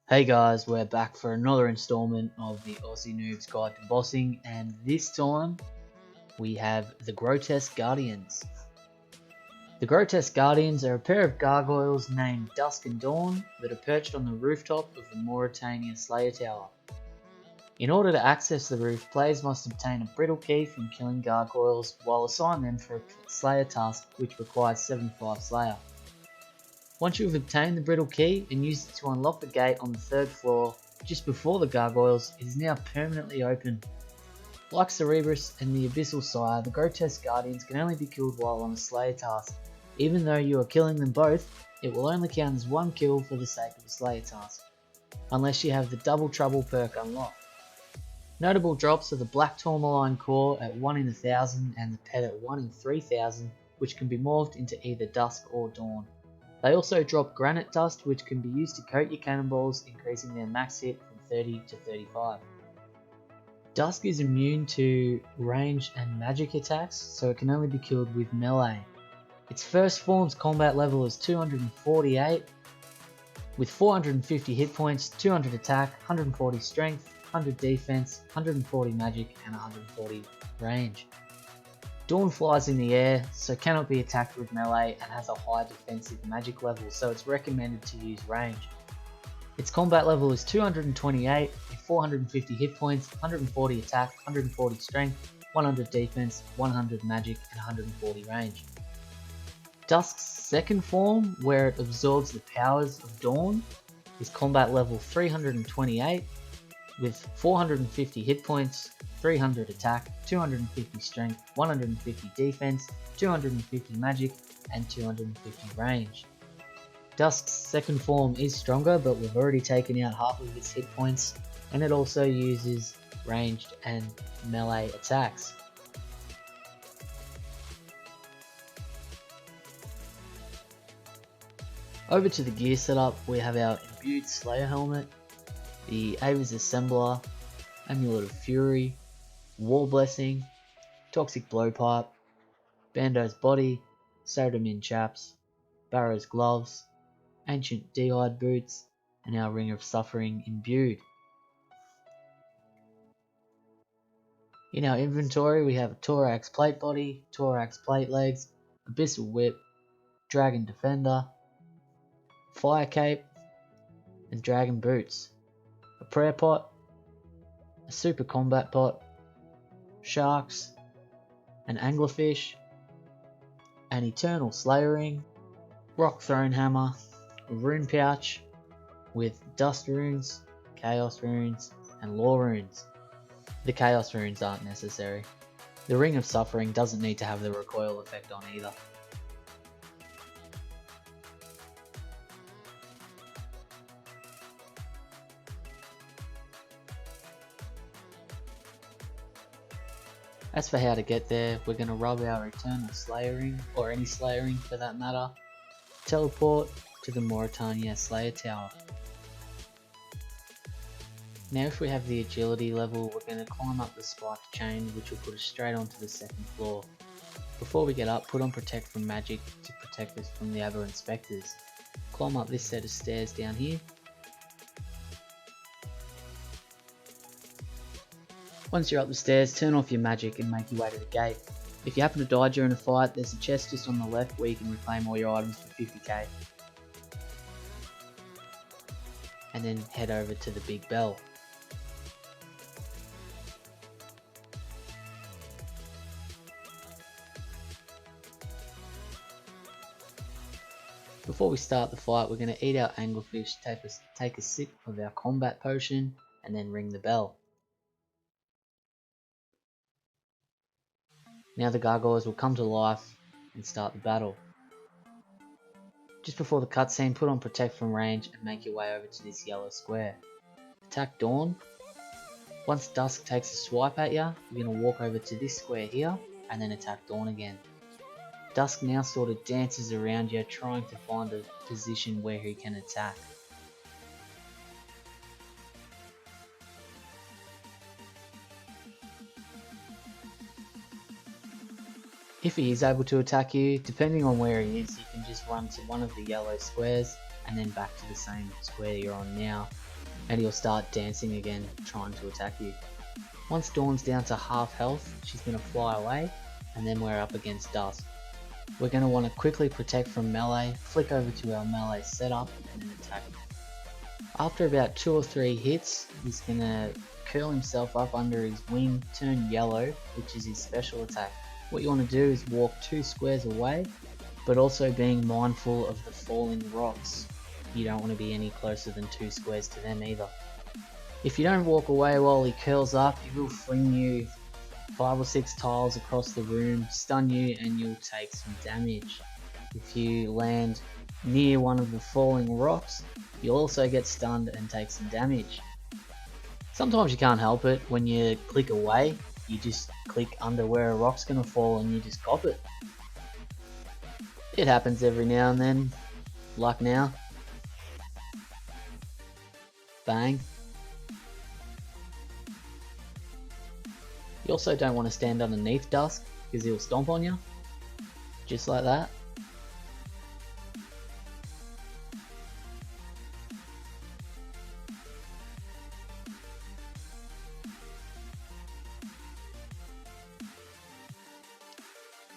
Hey guys, we're back for another installment of the Aussie Noobs Guide to Bossing, and this time we have the Grotesque Guardians. The Grotesque Guardians are a pair of gargoyles named Dusk and Dawn that are perched on the rooftop of the Mauritania Slayer Tower. In order to access the roof, players must obtain a brittle key from killing gargoyles while assign them for a Slayer task which requires 75 Slayer. Once you have obtained the brittle key and used it to unlock the gate on the 3rd floor, just before the gargoyles, it is now permanently open. Like Cerebrus and the Abyssal Sire, the Grotesque Guardians can only be killed while on a Slayer task. Even though you are killing them both, it will only count as one kill for the sake of the Slayer task, unless you have the Double Trouble perk unlocked. Notable drops are the Black Tourmaline Core at 1 in 1000 and the Pet at 1 in 3000, which can be morphed into either Dusk or Dawn. They also drop Granite Dust, which can be used to coat your cannonballs, increasing their max hit from 30 to 35. Dusk is immune to range and magic attacks, so it can only be killed with melee. Its first form's combat level is 248, with 450 hit points, 200 attack, 140 strength, 100 defense, 140 magic, and 140 range. Dawn flies in the air, so cannot be attacked with melee and has a high defensive magic level, so it's recommended to use range. Its combat level is 228 with 450 hit points, 140 attack, 140 strength, 100 defense, 100 magic, and 140 range. Dusk's second form, where it absorbs the powers of Dawn, is combat level 328 with 450 hit points, 300 attack, 250 strength, 150 defense, 250 magic, and 250 range. Dusk's second form is stronger, but we've already taken out half of its hit points, and it also uses ranged and melee attacks. Over to the gear setup, we have our imbued Slayer helmet, the Ava's Assembler, Amulet of Fury, War Blessing, Toxic Blowpipe, Bando's Body, Saradomin Chaps, Barrow's Gloves, Ancient D'hide Boots, and our Ring of Suffering imbued. In our inventory we have a Thorax Plate Body, Thorax Plate Legs, Abyssal Whip, Dragon Defender, Fire Cape, and Dragon Boots, a Prayer Pot, a Super Combat Pot, Sharks, an Anglerfish, an Eternal Slayer Ring, Rock Throne Hammer, a Rune Pouch with Dust Runes, Chaos Runes, and Lore Runes. The Chaos Runes aren't necessary. The Ring of Suffering doesn't need to have the recoil effect on either. As for how to get there, we're going to rub our Eternal Slayer Ring, or any Slayer Ring for that matter, teleport to the Mauritania Slayer Tower. Now if we have the agility level, we're going to climb up the spiked chain, which will put us straight onto the 2nd floor. Before we get up, put on Protect from Magic to protect us from the Aberrant Spectres. Climb up this set of stairs down here. Once you're up the stairs, turn off your magic and make your way to the gate. If you happen to die during a fight, there's a chest just on the left where you can reclaim all your items for 50k. And then head over to the big bell. Before we start the fight, we're going to eat our anglerfish, take a sip of our combat potion, and then ring the bell. Now the gargoyles will come to life and start the battle. Just before the cutscene, put on Protect from Range and make your way over to this yellow square. Attack Dawn. Once Dusk takes a swipe at you, you're going to walk over to this square here and then attack Dawn again. Dusk now sort of dances around you, trying to find a position where he can attack. If he is able to attack you, depending on where he is, you can just run to one of the yellow squares and then back to the same square you're on now, and he'll start dancing again, trying to attack you. Once Dawn's down to half health, she's going to fly away, and then we're up against Dusk. We're going to want to quickly protect from melee, flick over to our melee setup, and then attack. After about 2 or 3 hits, he's going to curl himself up under his wing, turn yellow, which is his special attack. What you want to do is walk 2 squares away, but also being mindful of the falling rocks. You don't want to be any closer than 2 squares to them either. If you don't walk away while he curls up, he will fling you 5 or 6 tiles across the room, stun you, and you'll take some damage. If you land near one of the falling rocks, you'll also get stunned and take some damage. Sometimes you can't help it. When you click away, you just click under where a rock's gonna fall and you just cop it. It happens every now and then, like now. Bang. You also don't want to stand underneath Dusk because he'll stomp on you, just like that.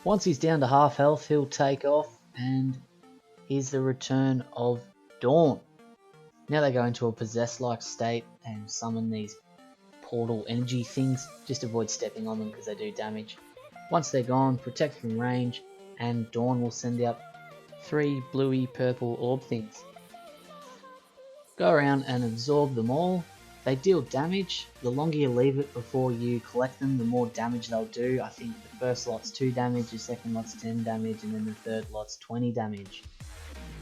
Once he's down to half health, he'll take off, and here's the return of Dawn. Now they go into a possessed-like state and summon these portal energy things. Just avoid stepping on them because they do damage. Once they're gone, protect from range, and Dawn will send out 3 bluey purple orb things. Go around and absorb them all. They deal damage. The longer you leave it before you collect them, the more damage they'll do. I think the first lot's 2 damage, the second lot's 10 damage, and then the third lot's 20 damage.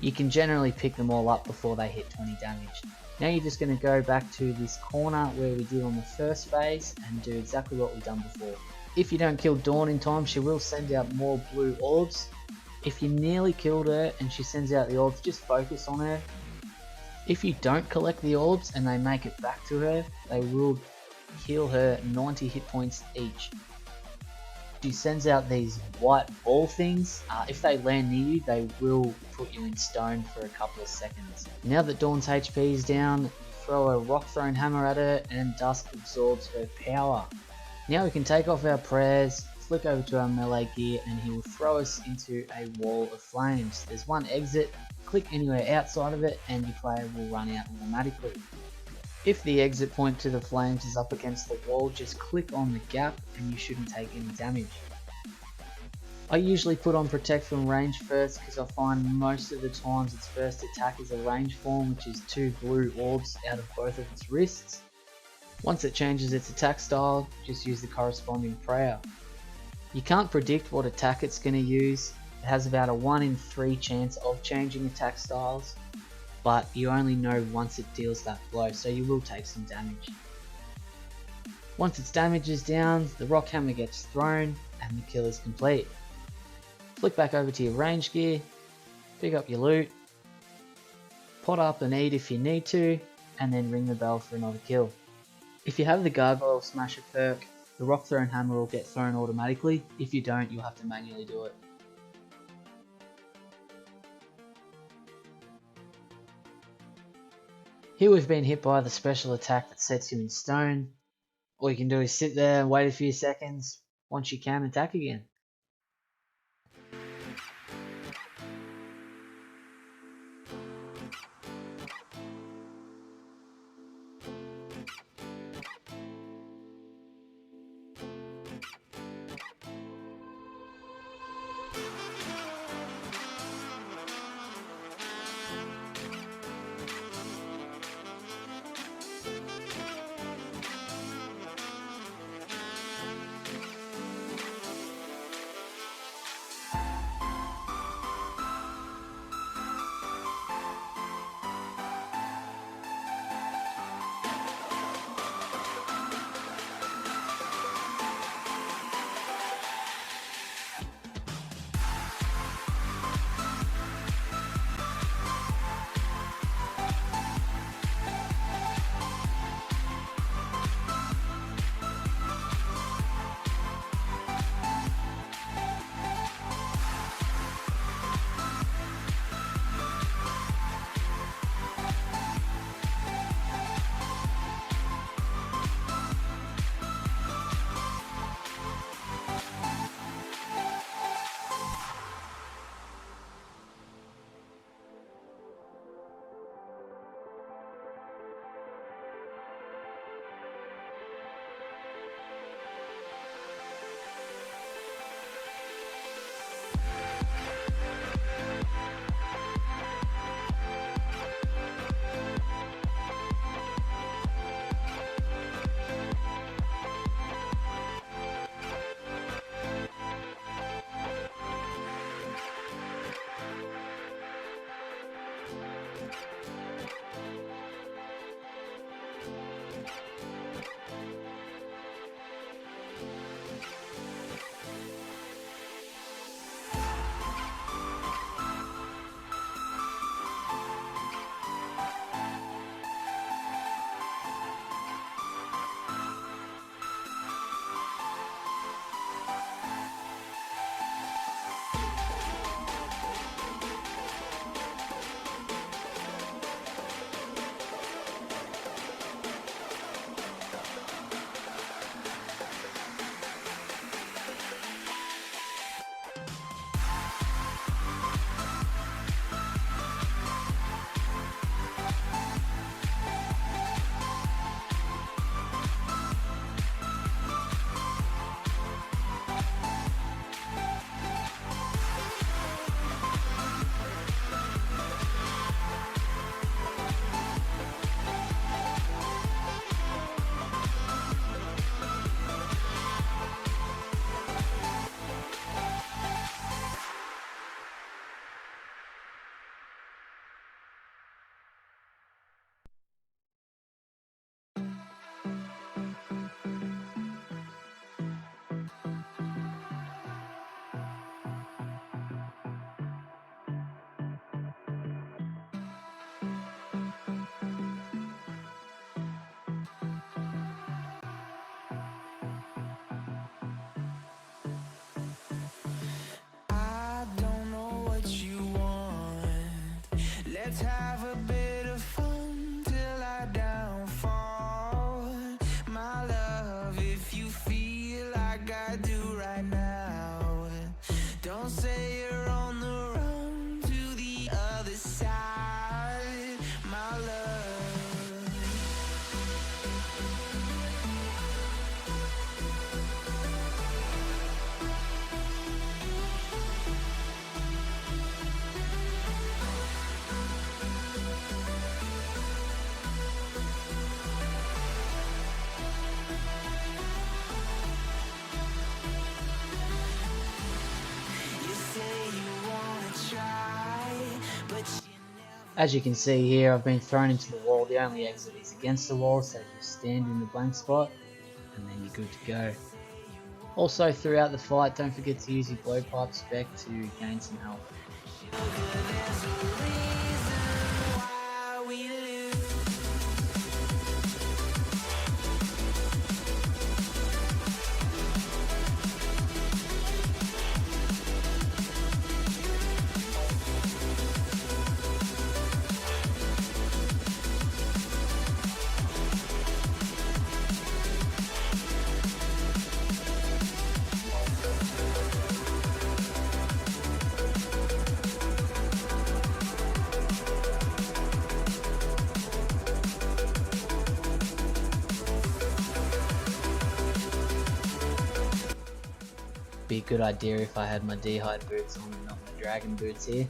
You can generally pick them all up before they hit 20 damage. Now you're just going to go back to this corner where we did on the first phase and do exactly what we've done before. If you don't kill Dawn in time, she will send out more blue orbs. If you nearly killed her and she sends out the orbs, just focus on her. If you don't collect the orbs and they make it back to her, they will heal her 90 hit points each. She sends out these white ball things. If they land near you, they will put you in stone for a couple of seconds. Now that Dawn's HP is down, you throw a rock thrown hammer at her and Dusk absorbs her power. Now we can take off our prayers, flick over to our melee gear, and he will throw us into a wall of flames. There's one exit, click anywhere outside of it and your player will run out automatically. If the exit point to the flames is up against the wall, just click on the gap and you shouldn't take any damage. I usually put on protect from range first because I find most of the times its first attack is a range form, which is 2 blue orbs out of both of its wrists. Once it changes its attack style, just use the corresponding prayer. You can't predict what attack it's going to use. It has about a 1 in 3 chance of changing attack styles, but you only know once it deals that blow, so you will take some damage. Once its damage is down, the rock hammer gets thrown and the kill is complete. Flick back over to your range gear, pick up your loot, pot up and eat if you need to, and then ring the bell for another kill. If you have the Gargoyle Smasher perk, the rock thrown hammer will get thrown automatically. If you don't, you'll have to manually do it. Here we've been hit by the special attack that sets you in stone. All you can do is sit there and wait a few seconds. Once you can, attack again. Let's have a bit of fun till I downfall. My love, if you feel like I do right now, don't say you're on the run to the other side, my love. As you can see here, I've been thrown into the wall. The only exit is against the wall, so just stand in the blank spot and then you're good to go. Also, throughout the fight, don't forget to use your blowpipe spec to gain some health. Be a good idea if I had my D-hide boots on and not my dragon boots here.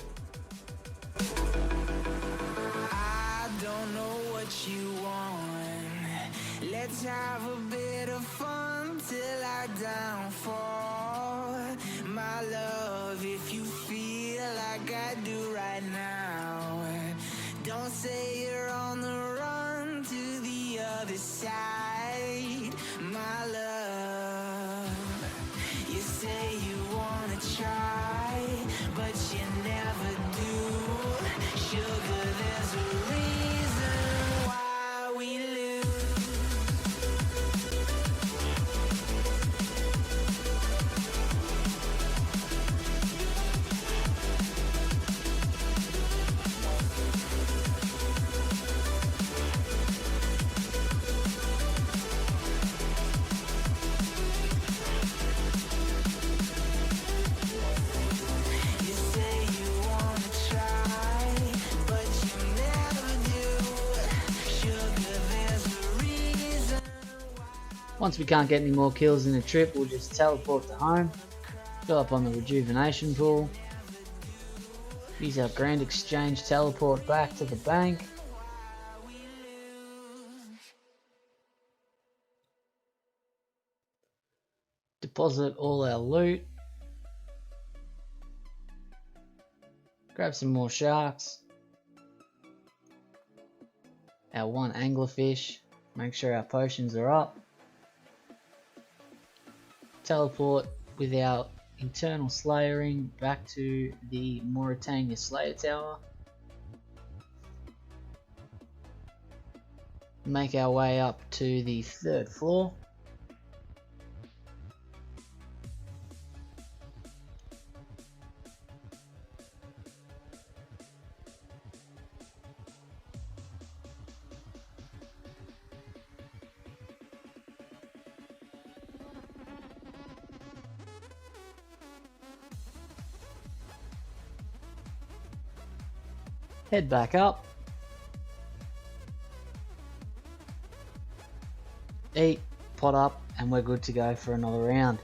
I don't know what you want. Let's have a bit of fun till I downfall. My love, if you feel like I do right now, don't say you're on the run to the other side, my love. You say you wanna try, but you never do. Sugar, there's a reason why we lose. Once we can't get any more kills in the trip, we'll just teleport to home, fill up on the rejuvenation pool, use our grand exchange teleport back to the bank, deposit all our loot, grab some more sharks, our one anglerfish, make sure our potions are up, teleport with our internal slayering back to the Mauritania Slayer Tower, make our way up to the 3rd floor, head back up, eat, pot up, and we're good to go for another round.